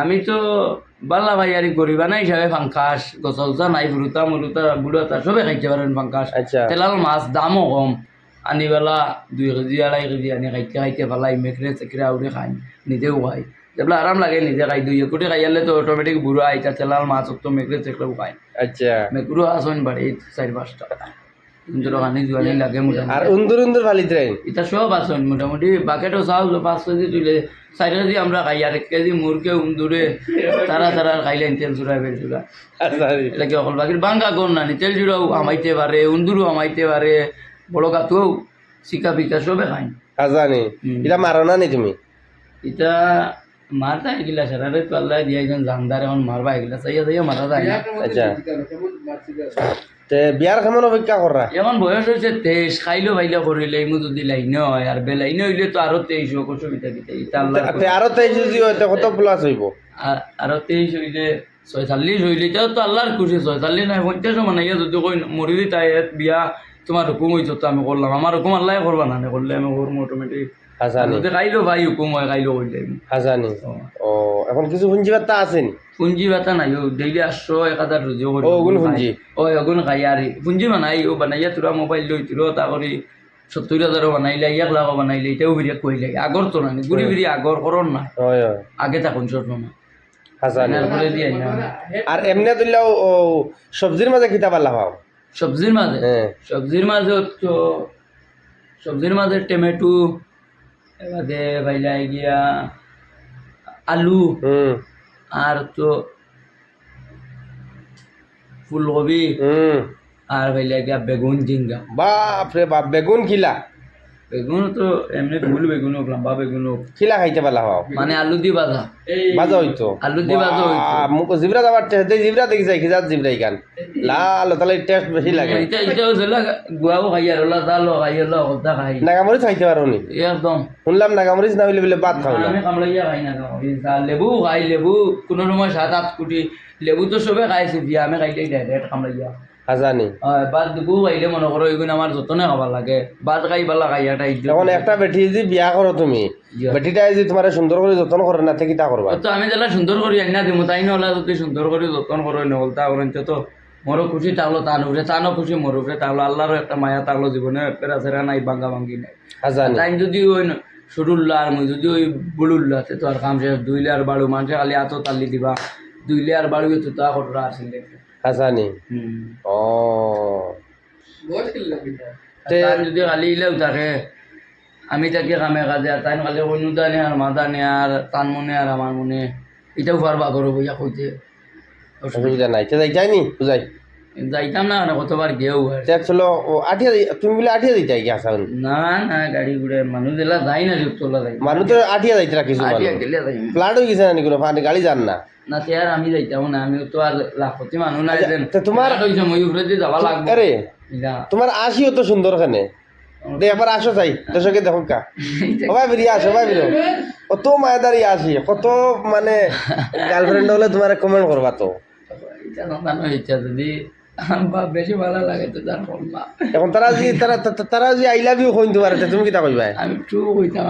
আমি তো বাল্লা ভাই আর গরিবা না হিসাবে ফাঙ্কাস গছলসা নাই ফুরুতা মুরুতা গুড়াতা সবে খাইতে পারেন ফাঙ্কাস আচ্ছা তেলাল মাছ দামও কম আনিবেলা 2 কেজি 2.5 কেজি আনি খাইতে খাইতে পালাই মেখরে চেকরে আউরে খাই নিজেও খাই যেগুলো আরাম লাগে নিজে খাই 2 কোটি খাইয়ালে তো অটোমেটিক বুড়ো আইতা তেলাল মাছ তো মেখরে চেকরেও খাই আচ্ছা মেকুরো আসন বাড়ি 4-5টা কিন্তু খানি জোয়ানি লাগে আর মোটামুটি উন্দুর ফালিত রে এটা সব আসন মোটামুটি বাকেটও চাউল 5 কেজি তুলে 4 কেজি আমরা খাই আর 1 কেজি মুরকে উন্দুরে তারা খাইলেন তেল চুরা বেল চুরা আচ্ছা এটা কি অকল বাকির বাঙ্গা কোন নানি তেল চুরাও আমাইতে পারে উন্দুরও আমাইতে পারে বড় কাতুও শিকা পিকা সবে খাই জানি এটা মারো না নি তুমি এটা মারতা এগুলা সারারে তো আল্লাহ দিয়ে একজন জানদার এখন মারবা এগুলা চাইয়া মারা যায় না আচ্ছা তে বিয়ার কেমন অপেক্ষা করা এখন বয়স হয়েছে 23 খাইলো ভাইলো করিলে ইমু যদি লাইন হয় আর বেলাইন হইলে তো আরো 23 হোক অসুবিধা দিতে এটা আল্লাহ আরো 23 যদি হয় কত প্লাস হইব আরো 23 হইলে 46 হইলে এটাও তো আল্লাহর খুশি 46 নাই 50 মানে ইয়া যদি কই মরি দিতাই বিয়া তোমার হুকুম হইতো তো আমি করলাম আমার হুকুম আল্লাহ করবা না করলে আমি করবো অটোমেটিক হাসানি যদি খাইলো ভাই হুকুম হয় খাইলো কইলে হাসানি ও এখন কিছু পুঞ্জি বার্তা আছেনি পুঞ্জি বাতা নাই ও ডেইলি 800-1000 রুজি ও ওগুন পুঞ্জি ও ওগুন খাই আর পুঞ্জি বানাই ও বানাইয়া তোরা মোবাইল লই তুলো তা করি 70,000 বানাইলে 1 লাখ বানাইলে এটাও বিরিয়া কই লাগে আগর তো না গুড়ি বিরি আগর করন না হয় হয় আগে তখন ছোট না হাসানি বলে দিয়ে না আর এমনি দিলেও সবজির মাঝে খিতা পাল্লা পাও সবজির মাঝে তো সবজির মাঝে টমেটো এবারে ভাইলাই গিয়া আলু আর তো ফুলকপি আর ভাইলাই গিয়া বেগুন ঝিঙ্গা বাপ রে বাপ বেগুন খিলা বেগুন তো এমনি ফুল বেগুন হোক লম্বা বেগুন হোক খিলা খাইতে পাল্লা পাও মানে আলু দি বাজা বাজা হইতো আলু দি বাজা হইতো মুখ জিবরা যাবার টেস্ট জিবরা দেখি যাই খিজাত জিবরাই গান লাল তাহলে টেস্ট বেশি লাগে এটা হচ্ছে গুয়াও খাই আর ওলা জালো খাই ওলা হদ্দা খাই নাগামরিচ খাইতে পারো নি একদম শুনলাম নাগামরিচ না হইলে বলে ভাত খাও না আমি কামলাইয়া খাই না লেবু খাই লেবু কোনো সময় 7-8 কোটি লেবু তো সবে খাইছে বিয়া আমি খাইলে ডাইরেক্ট কামলাইয়া হাজানি বাদ দুবু খাইলে মনে করো এগুলো আমার যতনে খাবার লাগে বাদ খাই পালা খাই একটা এখন একটা বেটি যদি বিয়া করো তুমি বেটিটা যদি তোমার সুন্দর করে যত্ন করে না থেকে তা করবা তো আমি যারা সুন্দর করি আইনা দিমু তাই নহলা যদি সুন্দর করে যত্ন করো নহলতা করেন তো মোরও খুশি থাকলো তান উপরে তানও খুশি মোর উপরে থাকলো আল্লাহরও একটা মায়া থাকলো জীবনে পেরা সেরা নাই ভাঙ্গা ভাঙ্গি নাই হাজানি টাইম যদি ওই সরুল্লা আর মুই যদি ওই বুলুল্লা তো আর কাম শেষ 2 লেয়ার বাড়ু মানুষে খালি এত তালি দিবা 2 লেয়ার বাড়ু তো তা করা আসলে হাসানি ও তাই যদি খালি ইলেও থাকে আমি তাকে কামে কাজে আর তাই খালি অনুদানে আর মাদানে আর তান মনে আর আমার মনে এটাও পারবা করো বইয়া কইতে অসুবিধা নাই তো যাইনি বুঝাই যাইতাম না মানে কতবার গেও চলো আঠিয়া তুমি বলে আঠিয়া দিতে কি আসা না না গাড়ি ঘুরে মানুষ এলা যাই না তোলা যাই মানুষ তো আঠিয়া যাইতে কিছু আটিয়া গেলে যাই ফ্লাড হয়ে গেছে না কোনো গাড়ি যান না না সে আর আমি যাইতাম না আমি তো আর লাখপতি মানুষ নাই যেন তোমার মই উপরে দিয়ে যাওয়া লাগবে আরে তোমার আসিও তো সুন্দর খানে দে এবার আসো চাই দর্শকে দেখো কা সবাই বেরিয়ে আসো সবাই বেরো কত মায়াদারি আসি কত মানে গার্লফ্রেন্ড হলে তোমার কমেন্ট করবা তো এটা জানো ইচ্ছা যদি বেশি ভালো লাগে তো তার করবা এখন তারা যে আই লাভ ইউ কইতে পারে তুমি কি তা কইবা আমি টু কইতাম